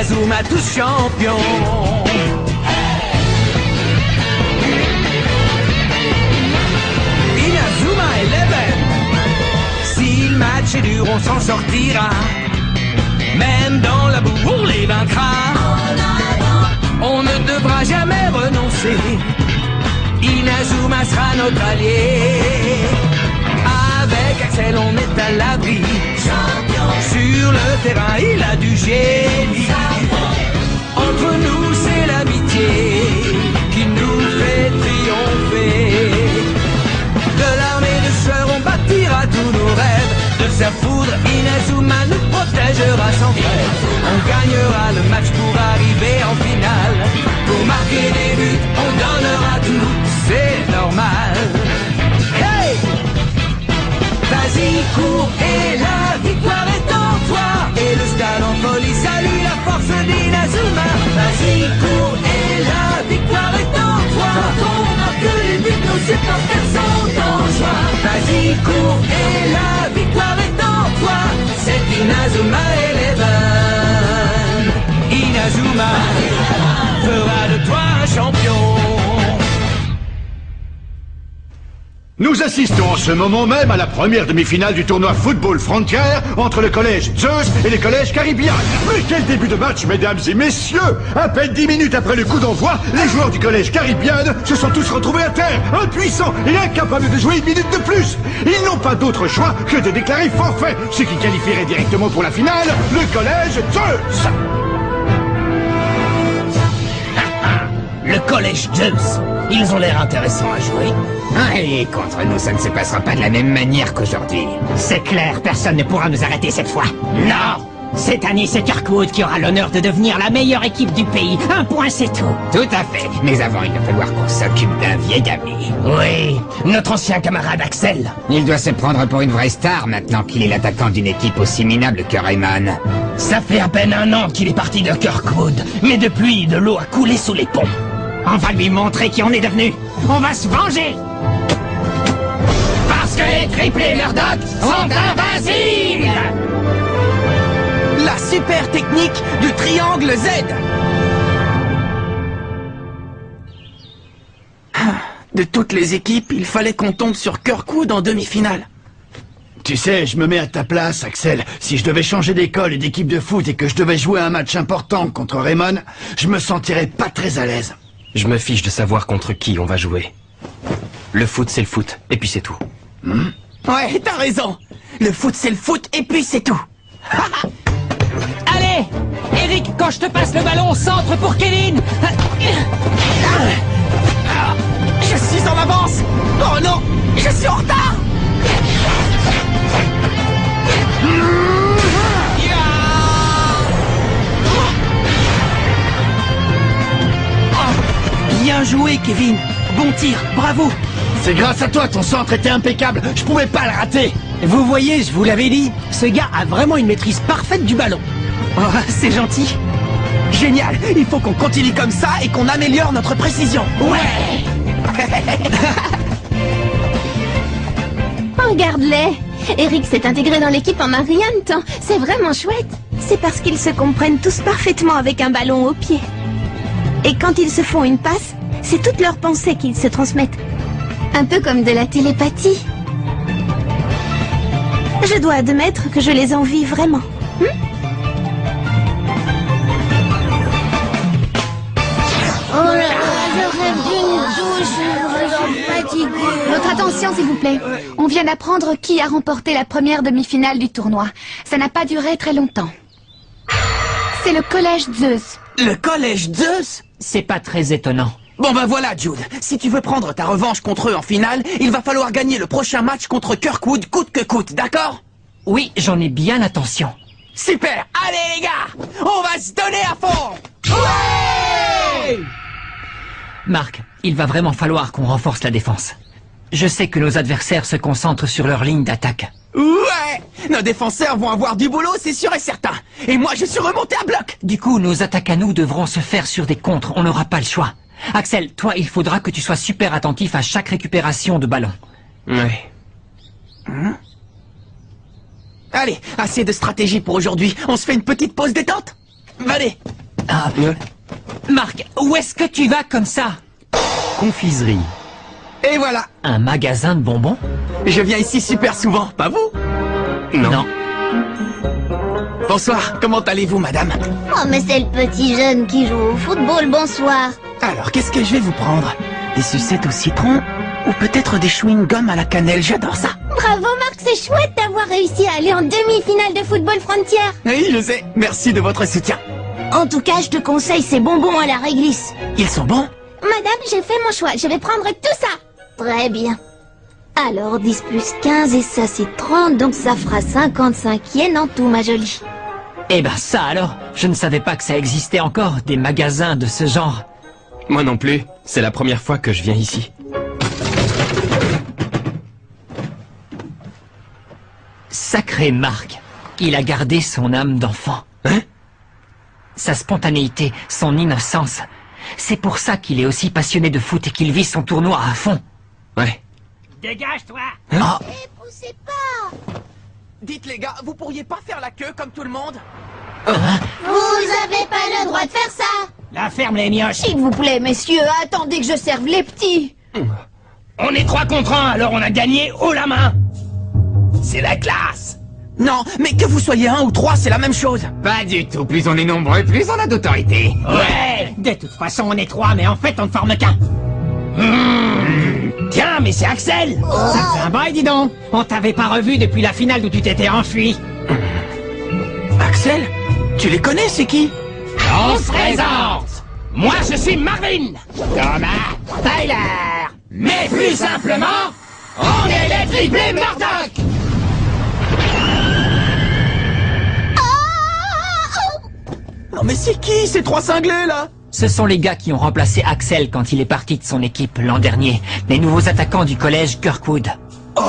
Inazuma tous champions. Inazuma 11. Si le match est dur, on s'en sortira. Même dans la boue, on les vaincra. On ne devra jamais renoncer. Inazuma sera notre allié. Avec Axel, on est à l'abri. Sur le terrain, il a du génie. Entre nous, c'est l'amitié qui nous fait triompher. De l'armée de sueur, on bâtira tous nos rêves. De sa foudre, Inazuma nous protégera sans trêve. On gagnera le match pour arriver en finale. Pour marquer des buts, on donnera tout, c'est normal. Hey! Vas-y, cours, et la victoire est en toi. Et le stade en folie salue la force d'Inazuma. Vas-y, cours, et la victoire est en toi. Quand on marque les buts, nos supporters sont en joie. Vas-y, cours, et la victoire est en toi. C'est Inazuma 11. Inazuma fera de toi un champion. Nous assistons en ce moment même à la première demi-finale du tournoi Football Frontier entre le collège Zeus et le collège Caribbean. Mais quel début de match, mesdames et messieurs! À peine 10 minutes après le coup d'envoi, les joueurs du collège Caribbean se sont tous retrouvés à terre, impuissants et incapables de jouer une minute de plus. Ils n'ont pas d'autre choix que de déclarer forfait, ce qui qualifierait directement pour la finale le collège Zeus. Le collège Zeus. Ils ont l'air intéressants à jouer. Et contre nous, ça ne se passera pas de la même manière qu'aujourd'hui. C'est clair, personne ne pourra nous arrêter cette fois. Non! Cette année, c'est Kirkwood qui aura l'honneur de devenir la meilleure équipe du pays. Un point, c'est tout. Tout à fait. Mais avant, il va falloir qu'on s'occupe d'un vieil ami. Oui, notre ancien camarade Axel. Il doit se prendre pour une vraie star maintenant qu'il est l'attaquant d'une équipe aussi minable que Rayman. Ça fait à peine 1 an qu'il est parti de Kirkwood. Mais depuis, de l'eau a coulé sous les ponts. On va lui montrer qui on est devenu. On va se venger. Parce que les triplés Murdoch sont invincibles. La super technique du triangle Z. De toutes les équipes, il fallait qu'on tombe sur Kirkwood en demi-finale. Tu sais, je me mets à ta place, Axel. Si je devais changer d'école et d'équipe de foot et que je devais jouer un match important contre Raymond, je me sentirais pas très à l'aise. Je me fiche de savoir contre qui on va jouer. Le foot, c'est le foot, et puis c'est tout. Ouais, t'as raison. Le foot, c'est le foot, et puis c'est tout. Allez, Eric, quand je te passe le ballon au centre pour Kevin. Je suis en avance. Oh non, je suis en retard. Bien joué, Kevin. Bon tir, bravo. C'est grâce à toi, ton centre était impeccable. Je pouvais pas le rater. Vous voyez, je vous l'avais dit, ce gars a vraiment une maîtrise parfaite du ballon. Oh, c'est gentil. Génial, il faut qu'on continue comme ça et qu'on améliore notre précision. Ouais. Regarde-les. Eric s'est intégré dans l'équipe en un rien de temps. C'est vraiment chouette. C'est parce qu'ils se comprennent tous parfaitement avec un ballon au pied. Et quand ils se font une passe, c'est toutes leurs pensées qu'ils se transmettent. Un peu comme de la télépathie. Je dois admettre que je les envie vraiment. Oh là là, je rêve d'une douche, je me sens fatiguée. Votre attention, s'il vous plaît. On vient d'apprendre qui a remporté la première demi-finale du tournoi. Ça n'a pas duré très longtemps. C'est le collège Zeus. Le collège Zeus? C'est pas très étonnant. Bon ben voilà, Jude. Si tu veux prendre ta revanche contre eux en finale, il va falloir gagner le prochain match contre Kirkwood coûte que coûte, d'accord? Oui, j'en ai bien l'intention. Super. Allez les gars, on va se donner à fond. Ouais! Marc, il va vraiment falloir qu'on renforce la défense. Je sais que nos adversaires se concentrent sur leur ligne d'attaque. Ouais! Nos défenseurs vont avoir du boulot, c'est sûr et certain. Et moi, je suis remonté à bloc. Du coup, nos attaques à nous devront se faire sur des contres, on n'aura pas le choix. Axel, toi, il faudra que tu sois super attentif à chaque récupération de ballon. Ouais. Allez, assez de stratégie pour aujourd'hui. On se fait une petite pause détente? Venez. Marc, où est-ce que tu vas comme ça? Confiserie. Et voilà. Un magasin de bonbons? Je viens ici super souvent, pas vous? Non. Bonsoir, comment allez-vous, madame? Oh, mais c'est le petit jeune qui joue au football, bonsoir. Alors, qu'est-ce que je vais vous prendre? Des sucettes au citron? Ou peut-être des chewing-gums à la cannelle, j'adore ça. Bravo Marc, c'est chouette d'avoir réussi à aller en demi-finale de football frontière. Oui, je sais, merci de votre soutien. En tout cas, je te conseille ces bonbons à la réglisse. Ils sont bons? Madame, j'ai fait mon choix. Je vais prendre tout ça. Très bien. Alors, 10 plus 15 et ça c'est 30, donc ça fera 55 yens en tout, ma jolie. Eh ben ça alors, je ne savais pas que ça existait encore, des magasins de ce genre. Moi non plus. C'est la première fois que je viens ici. Sacré Marc, il a gardé son âme d'enfant. Hein? Sa spontanéité, son innocence. C'est pour ça qu'il est aussi passionné de foot et qu'il vit son tournoi à fond. Ouais. Dégage-toi! Poussez pas. Dites les gars, vous pourriez pas faire la queue comme tout le monde? Vous avez pas le droit de faire ça. La ferme les mioches! S'il vous plaît, messieurs, attendez que je serve les petits. On est 3 contre 1, alors on a gagné haut la main! C'est la classe! Non, mais que vous soyez 1 ou 3, c'est la même chose! Pas du tout. Plus on est nombreux, plus on a d'autorité. Ouais! De toute façon, on est 3, mais en fait, on ne forme qu'un. Tiens, mais c'est Axel! Ça fait un bail, dis donc! On t'avait pas revu depuis la finale où tu t'étais enfui. Axel? Tu les connais, c'est qui? On se présente! Moi, je suis Marvin! Thomas! Tyler! Mais plus simplement, on est les triplés Murdoch! Non mais c'est qui ces 3 cinglés là? Ce sont les gars qui ont remplacé Axel quand il est parti de son équipe l'an dernier. Les nouveaux attaquants du collège Kirkwood. Oh,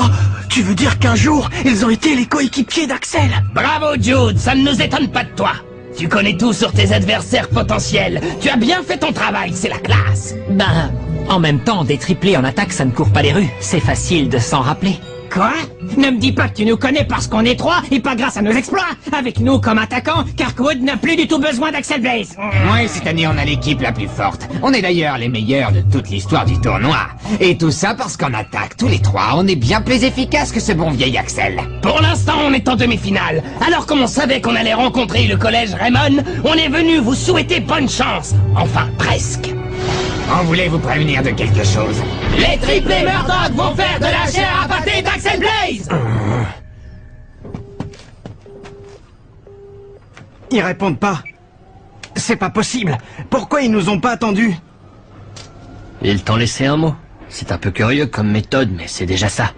tu veux dire qu'un jour, ils ont été les coéquipiers d'Axel? Bravo Jude, ça ne nous étonne pas de toi. Tu connais tout sur tes adversaires potentiels. Tu as bien fait ton travail, c'est la classe. Ben, en même temps, des triplés en attaque, ça ne court pas les rues. C'est facile de s'en rappeler. Quoi? Ne me dis pas que tu nous connais parce qu'on est 3 et pas grâce à nos exploits. Avec nous comme attaquants, Kirkwood n'a plus du tout besoin d'Axel Blaze. Ouais, cette année, on a l'équipe la plus forte. On est d'ailleurs les meilleurs de toute l'histoire du tournoi. Et tout ça parce qu'en attaque, tous les 3, on est bien plus efficaces que ce bon vieil Axel. Pour l'instant, on est en demi-finale. Alors comme on savait qu'on allait rencontrer le collège Raymond, on est venu vous souhaiter bonne chance. Enfin, presque. On voulait vous prévenir de quelque chose. Les triplés Murdoch vont faire de la chair à pâté d'Axel Blaze! Ils répondent pas. C'est pas possible. Pourquoi ils nous ont pas attendus? Ils t'ont laissé un mot. C'est un peu curieux comme méthode, mais c'est déjà ça.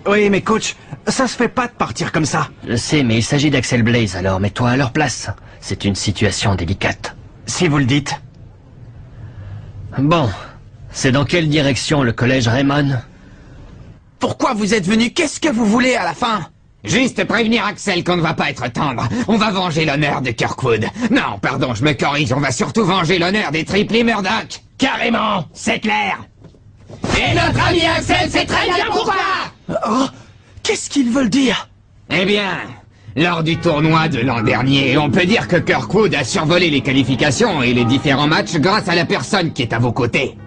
Oui, mais coach, ça se fait pas de partir comme ça. Je sais, mais il s'agit d'Axel Blaze, alors mets-toi à leur place. C'est une situation délicate. Si vous le dites. Bon, c'est dans quelle direction le collège Raymond? Pourquoi vous êtes venu? Qu'est-ce que vous voulez à la fin? Juste prévenir Axel qu'on ne va pas être tendre. On va venger l'honneur de Kirkwood. Non, pardon, je me corrige, on va surtout venger l'honneur des triplés Murdoch. Carrément, c'est clair. Et notre ami Axel sait très bien pourquoi. Oh, qu'est-ce qu'ils veulent dire? Eh bien, lors du tournoi de l'an dernier, on peut dire que Kirkwood a survolé les qualifications et les différents matchs grâce à la personne qui est à vos côtés.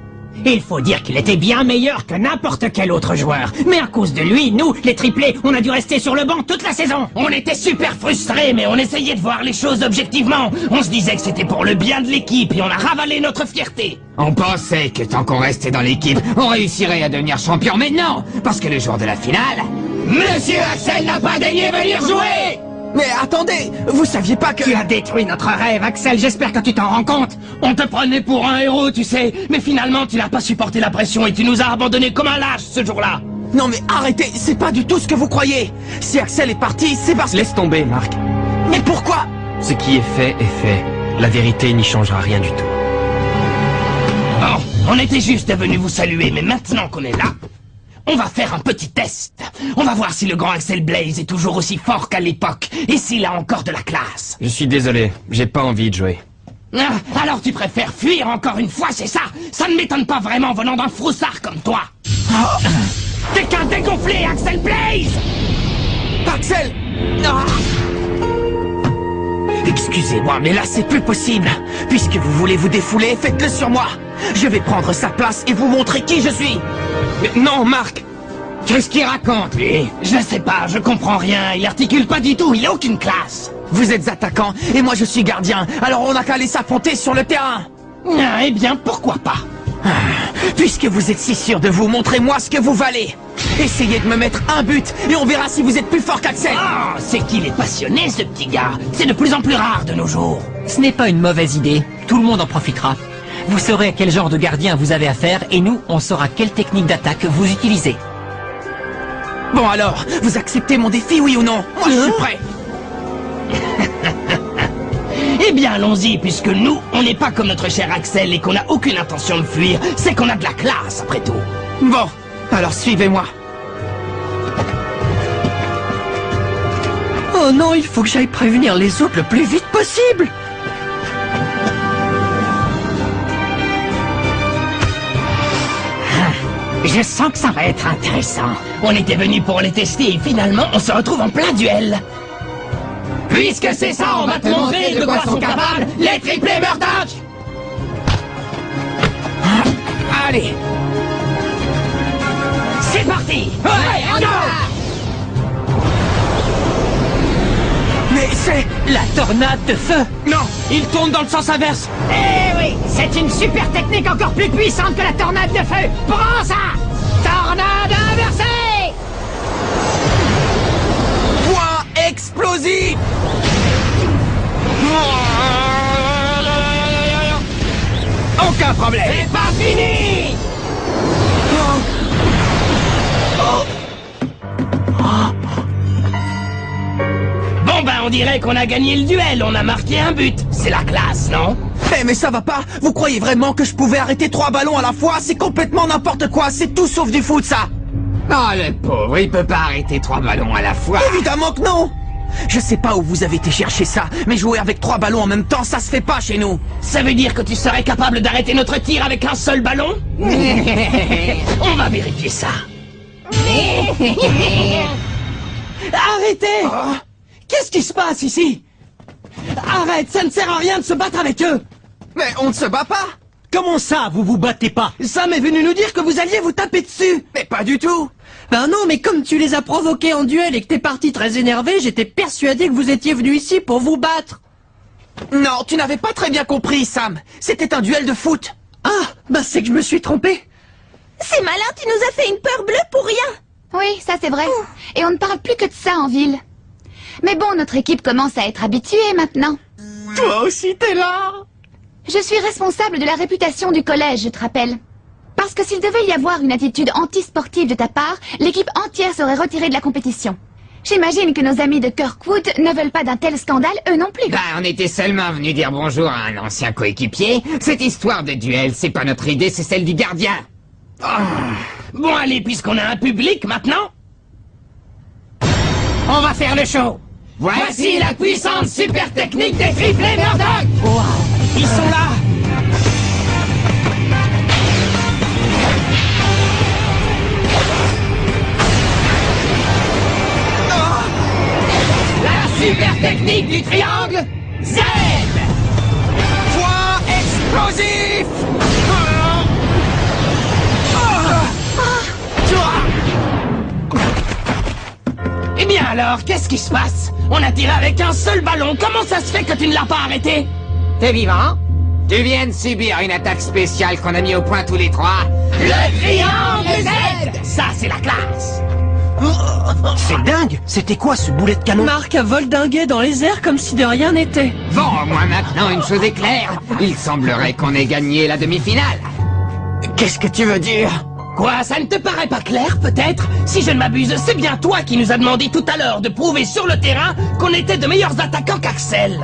Il faut dire qu'il était bien meilleur que n'importe quel autre joueur. Mais à cause de lui, nous, les triplés, on a dû rester sur le banc toute la saison. On était super frustrés, mais on essayait de voir les choses objectivement. On se disait que c'était pour le bien de l'équipe et on a ravalé notre fierté. On pensait que tant qu'on restait dans l'équipe, on réussirait à devenir champion, mais non, parce que le jour de la finale, Monsieur Axel n'a pas daigné venir jouer. Mais attendez, vous saviez pas que... Tu as détruit notre rêve, Axel, j'espère que tu t'en rends compte. On te prenait pour un héros, tu sais, mais finalement tu n'as pas supporté la pression et tu nous as abandonnés comme un lâche ce jour-là. Non mais arrêtez, c'est pas du tout ce que vous croyez. Si Axel est parti, c'est parce que... Laisse tomber, Marc. Mais pourquoi? Ce qui est fait est fait. La vérité n'y changera rien du tout. Bon, on était juste venu vous saluer, mais maintenant qu'on est là... On va faire un petit test. On va voir si le grand Axel Blaze est toujours aussi fort qu'à l'époque et s'il a encore de la classe. Je suis désolé, j'ai pas envie de jouer. Ah, alors tu préfères fuir encore une fois, c'est ça? Ça ne m'étonne pas vraiment venant d'un froussard comme toi. Oh. T'es qu'un dégonflé, Axel Blaze! Axel! Ah. Excusez-moi, mais là c'est plus possible. Puisque vous voulez vous défouler, faites-le sur moi. Je vais prendre sa place et vous montrer qui je suis. Mais non, Marc. Qu'est-ce qu'il raconte, lui? Je ne sais pas, je comprends rien. Il articule pas du tout, il a aucune classe. Vous êtes attaquant et moi je suis gardien. Alors on n'a qu'à aller s'affronter sur le terrain. Ah, eh bien, pourquoi pas? Puisque vous êtes si sûr de vous, montrez-moi ce que vous valez. Essayez de me mettre un but et on verra si vous êtes plus fort qu'Axel. Oh, c'est qu'il est passionné, ce petit gars. C'est de plus en plus rare de nos jours. Ce n'est pas une mauvaise idée. Tout le monde en profitera. Vous saurez à quel genre de gardien vous avez affaire et nous, on saura quelle technique d'attaque vous utilisez. Bon alors, vous acceptez mon défi, oui ou non? Moi, je suis prêt. Eh bien, allons-y, puisque nous, on n'est pas comme notre cher Axel et qu'on n'a aucune intention de fuir. C'est qu'on a de la classe, après tout. Bon, alors suivez-moi. Oh non, il faut que j'aille prévenir les autres le plus vite possible. Je sens que ça va être intéressant. On était venu pour les tester et finalement, on se retrouve en plein duel. Puisque c'est ça, on va te montrer de quoi sont capables les triplés Murdoch. Allez. C'est parti. Ouais, on y va. Mais c'est la tornade de feu. Non, il tourne dans le sens inverse. Eh oui, c'est une super technique encore plus puissante que la tornade de feu. Prends ça. Tornade inversée. Point explosif. Aucun problème. C'est pas fini. Bon ben on dirait qu'on a gagné le duel, on a marqué un but. C'est la classe, non? Mais ça va pas? Vous croyez vraiment que je pouvais arrêter 3 ballons à la fois? C'est complètement n'importe quoi, c'est tout sauf du foot ça. Oh, le pauvre, il peut pas arrêter 3 ballons à la fois. Évidemment que non. Je sais pas où vous avez été chercher ça, mais jouer avec 3 ballons en même temps, ça se fait pas chez nous. Ça veut dire que tu serais capable d'arrêter notre tir avec un seul ballon? On va vérifier ça. Arrêtez! Qu'est-ce qui se passe ici? Arrête, ça ne sert à rien de se battre avec eux. Mais on ne se bat pas. Comment ça, vous vous battez pas? Sam est venu nous dire que vous alliez vous taper dessus. Mais pas du tout. Ben non, mais comme tu les as provoqués en duel et que t'es parti très énervé, j'étais persuadé que vous étiez venu ici pour vous battre. Non, tu n'avais pas très bien compris, Sam. C'était un duel de foot. Ah, ben c'est que je me suis trompé. C'est malin, tu nous as fait une peur bleue pour rien. Oui, ça c'est vrai. Et on ne parle plus que de ça en ville. Mais bon, notre équipe commence à être habituée maintenant. Toi aussi, t'es là. Je suis responsable de la réputation du collège, je te rappelle. Parce que s'il devait y avoir une attitude anti-sportive de ta part, l'équipe entière serait retirée de la compétition. J'imagine que nos amis de Kirkwood ne veulent pas d'un tel scandale, eux non plus. Bah, on était seulement venus dire bonjour à un ancien coéquipier. Cette histoire de duel, c'est pas notre idée, c'est celle du gardien. Oh. Bon allez, puisqu'on a un public maintenant, on va faire le show. Voici la puissante super technique des triplés Murdoch. Wow, ils sont là. La super technique du triangle Z. Point explosif. Eh bien alors, qu'est-ce qui se passe? On a tiré avec un seul ballon, comment ça se fait que tu ne l'as pas arrêté? T'es vivant? Tu viens de subir une attaque spéciale qu'on a mis au point tous les 3. Le triangle Z. Ça, c'est la classe. C'est dingue! C'était quoi ce boulet de canon? Marc a voldingué dans les airs comme si de rien n'était. Bon, au moins maintenant, une chose est claire. Il semblerait qu'on ait gagné la demi-finale. Qu'est-ce que tu veux dire? Quoi, ça ne te paraît pas clair, peut-être? Si je ne m'abuse, c'est bien toi qui nous as demandé tout à l'heure de prouver sur le terrain qu'on était de meilleurs attaquants qu'Axel.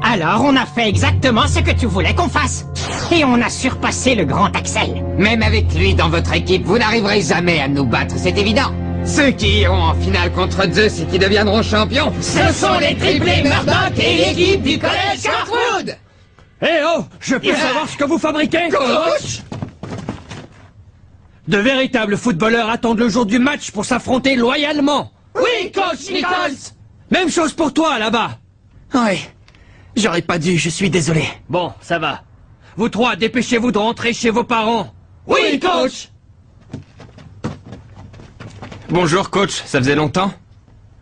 Alors on a fait exactement ce que tu voulais qu'on fasse. Et on a surpassé le grand Axel. Même avec lui dans votre équipe, vous n'arriverez jamais à nous battre, c'est évident. Ceux qui iront en finale contre Zeus et qui deviendront champions, ce sont les triplés Murdoch et l'équipe du collège Kirkwood. Eh oh, je peux savoir ce que vous fabriquez? Coach! De véritables footballeurs attendent le jour du match pour s'affronter loyalement. Oui, coach Nichols. Même chose pour toi, là-bas. Oui. J'aurais pas dû, je suis désolé. Bon, ça va. Vous trois, dépêchez-vous de rentrer chez vos parents. Oui, coach! Bonjour, coach. Ça faisait longtemps?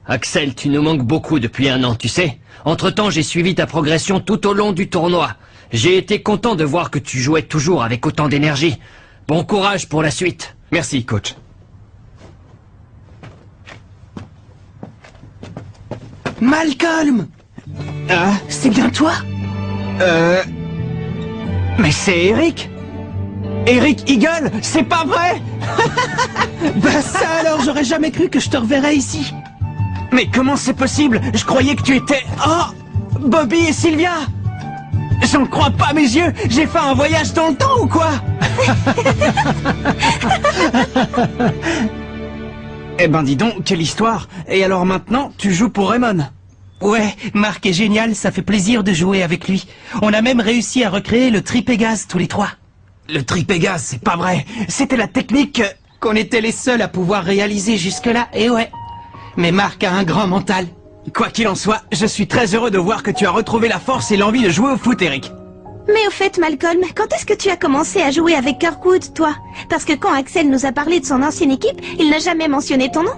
Axel, tu nous manques beaucoup depuis 1 an, tu sais. Entre-temps, j'ai suivi ta progression tout au long du tournoi. J'ai été content de voir que tu jouais toujours avec autant d'énergie. Bon courage pour la suite. Merci, coach. Malcolm! Ah, c'est bien toi? Mais c'est Eric! Eric Eagle, c'est pas vrai? Bah ça alors, j'aurais jamais cru que je te reverrais ici. Mais comment c'est possible? Je croyais que tu étais... Oh! Bobby et Sylvia! J'en crois pas mes yeux! J'ai fait un voyage dans le temps ou quoi? Eh ben dis donc, quelle histoire! Et alors maintenant, tu joues pour Raymond? Ouais, Marc est génial, ça fait plaisir de jouer avec lui. On a même réussi à recréer le tripégase tous les trois. Le tripégase, c'est pas vrai. C'était la technique qu'on était les seuls à pouvoir réaliser jusque-là, et ouais. Mais Marc a un grand mental. Quoi qu'il en soit, je suis très heureux de voir que tu as retrouvé la force et l'envie de jouer au foot, Eric. Mais au fait, Malcolm, quand est-ce que tu as commencé à jouer avec Kirkwood, toi? Parce que quand Axel nous a parlé de son ancienne équipe, il n'a jamais mentionné ton nom.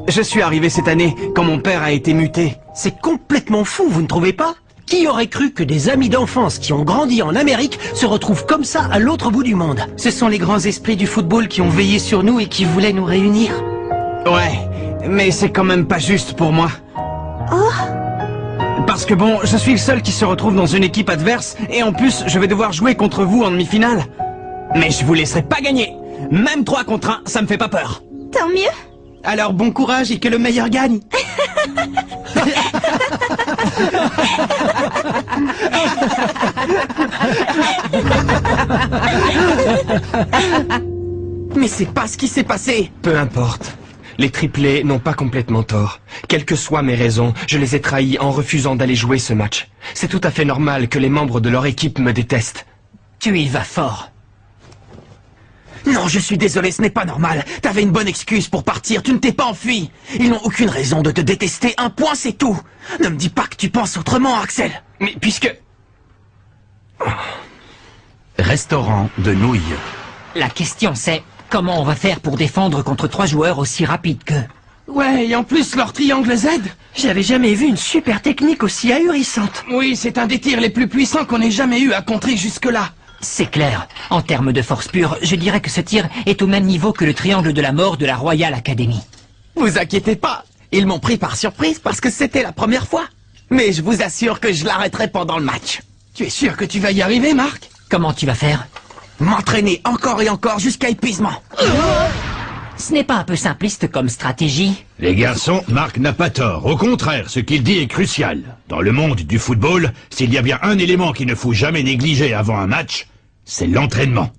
Je suis arrivé cette année, quand mon père a été muté. C'est complètement fou, vous ne trouvez pas? Qui aurait cru que des amis d'enfance qui ont grandi en Amérique se retrouvent comme ça à l'autre bout du monde? Ce sont les grands esprits du football qui ont veillé sur nous et qui voulaient nous réunir. Ouais, mais c'est quand même pas juste pour moi. Oh! Parce que bon, je suis le seul qui se retrouve dans une équipe adverse, et en plus, je vais devoir jouer contre vous en demi-finale. Mais je vous laisserai pas gagner. Même 3 contre 1, ça me fait pas peur. Tant mieux. Alors bon courage et que le meilleur gagne. Mais c'est pas ce qui s'est passé. Peu importe. Les triplés n'ont pas complètement tort. Quelles que soient mes raisons, je les ai trahis en refusant d'aller jouer ce match. C'est tout à fait normal que les membres de leur équipe me détestent. Tu y vas fort. Non, je suis désolé, ce n'est pas normal. T'avais une bonne excuse pour partir, tu ne t'es pas enfui. Ils n'ont aucune raison de te détester, un point c'est tout. Ne me dis pas que tu penses autrement, Axel. Mais puisque... Restaurant de nouilles. La question c'est, comment on va faire pour défendre contre 3 joueurs aussi rapides qu'eux? Ouais, et en plus leur triangle Z. J'avais jamais vu une super technique aussi ahurissante. Oui, c'est un des tirs les plus puissants qu'on ait jamais eu à contrer jusque-là. C'est clair. En termes de force pure, je dirais que ce tir est au même niveau que le triangle de la mort de la Royal Academy. Vous inquiétez pas, ils m'ont pris par surprise parce que c'était la première fois. Mais je vous assure que je l'arrêterai pendant le match. Tu es sûr que tu vas y arriver, Marc? Comment tu vas faire? M'entraîner encore et encore jusqu'à épuisement. Ce n'est pas un peu simpliste comme stratégie? Les garçons, Marc n'a pas tort. Au contraire, ce qu'il dit est crucial. Dans le monde du football, s'il y a bien un élément qu'il ne faut jamais négliger avant un match, c'est l'entraînement.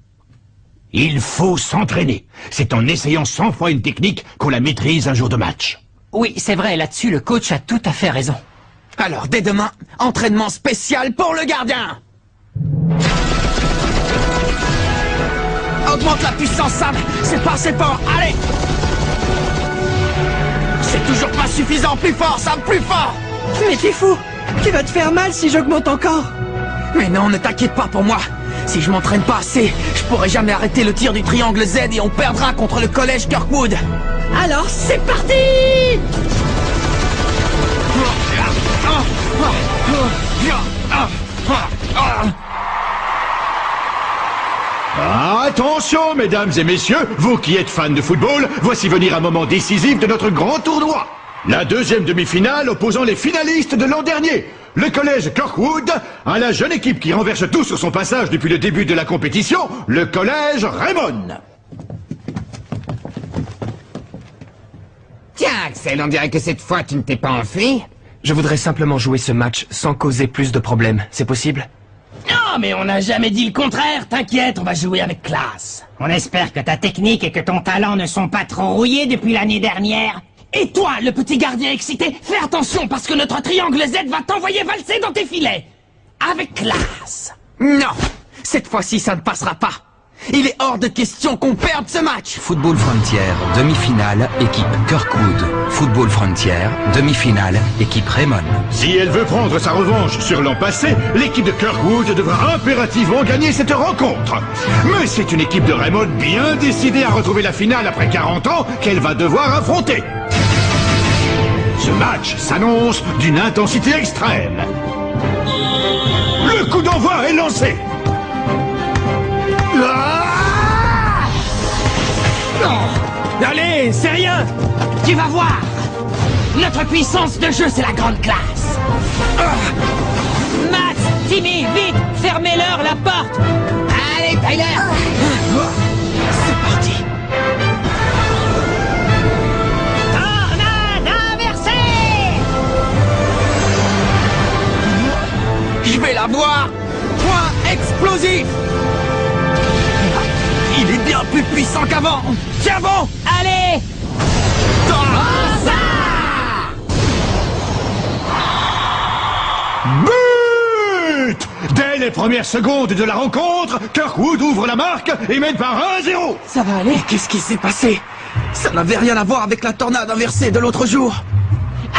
Il faut s'entraîner. C'est en essayant 100 fois une technique qu'on la maîtrise un jour de match. Oui, c'est vrai, là-dessus, le coach a tout à fait raison. Alors, dès demain, entraînement spécial pour le gardien. Augmente la puissance, Sam. C'est pas assez fort, allez. C'est toujours pas suffisant, plus fort, Sam, plus fort. Mais t'es fou. Tu vas te faire mal si j'augmente encore. Mais non, ne t'inquiète pas pour moi. Si je m'entraîne pas assez, je pourrai jamais arrêter le tir du triangle Z et on perdra contre le collège Kirkwood. Alors, c'est parti! Attention, mesdames et messieurs, vous qui êtes fans de football, voici venir un moment décisif de notre grand tournoi. La deuxième demi-finale opposant les finalistes de l'an dernier. Le collège Kirkwood à la jeune équipe qui renverse tout sur son passage depuis le début de la compétition, le collège Raymond. Tiens, Axel, on dirait que cette fois tu ne t'es pas enfui. Je voudrais simplement jouer ce match sans causer plus de problèmes. C'est possible? Non, mais on n'a jamais dit le contraire. T'inquiète, on va jouer avec classe. On espère que ta technique et que ton talent ne sont pas trop rouillés depuis l'année dernière. Et toi, le petit gardien excité, fais attention parce que notre triangle Z va t'envoyer valser dans tes filets. Avec classe. Non, cette fois-ci ça ne passera pas. Il est hors de question qu'on perde ce match. Football Frontier, demi-finale, équipe Kirkwood. Football Frontier, demi-finale, équipe Raymond. Si elle veut prendre sa revanche sur l'an passé, l'équipe de Kirkwood devra impérativement gagner cette rencontre. Mais c'est une équipe de Raymond bien décidée à retrouver la finale après 40 ans qu'elle va devoir affronter. Ce match s'annonce d'une intensité extrême. Le coup d'envoi est lancé. Allez, c'est rien. Tu vas voir. Notre puissance de jeu, c'est la grande classe. Max, Timmy, vite, fermez-leur la porte. Allez, Tyler. C'est parti. Tornade inversée. Je vais l'avoir. Point explosif. Il est bien plus puissant qu'avant. Tiens bon. Allez. But! Dès les premières secondes de la rencontre, Kirkwood ouvre la marque et mène par 1-0. Ça va aller. Qu'est-ce qui s'est passé? Ça n'avait rien à voir avec la tornade inversée de l'autre jour.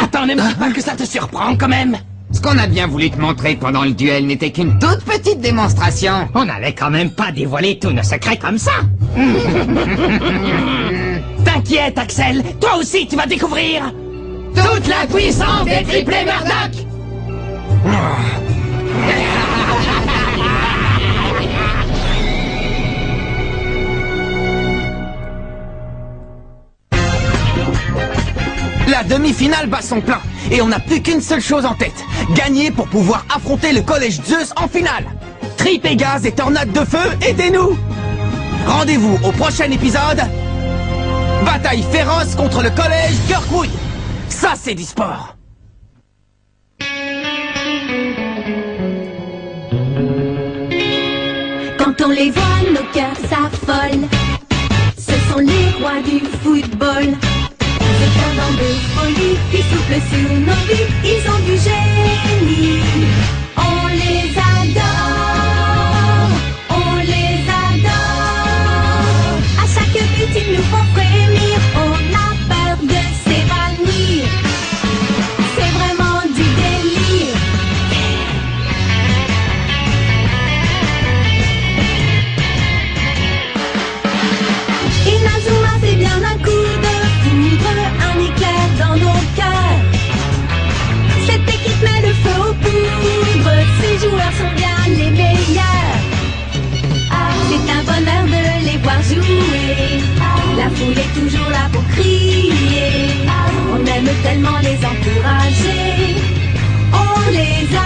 Attends, ne me dis pas que ça te surprend quand même. Ce qu'on a bien voulu te montrer pendant le duel n'était qu'une toute petite démonstration. On n'allait quand même pas dévoiler tous nos secrets comme ça. T'inquiète, Axel. Toi aussi, tu vas découvrir toute la puissance des triplés Murdoch. La demi-finale bat son plein. Et on n'a plus qu'une seule chose en tête. Gagner pour pouvoir affronter le collège Zeus en finale. Tripégase et tornade de feu, aidez-nous. Rendez-vous au prochain épisode. Bataille féroce contre le collège Kirkwood. Ça, c'est du sport. Quand on les voit, nos cœurs s'affolent. Ce sont les rois du football. C'est un vent de folie qui souffle sur nos vies. Ils ont du génie. On les adore. On les adore. À chaque but, ils nous font frémir. On a peur de s'évanouir. C'est vraiment du délire. Inazuma, c'est bien un coup de foudre, un éclair dans nos cœurs. Cette équipe met le feu aux poudres, ces joueurs sont bien les meilleurs. C'est un bonheur de les voir jouer, la foule est toujours là pour crier. On aime tellement les encourager, on les a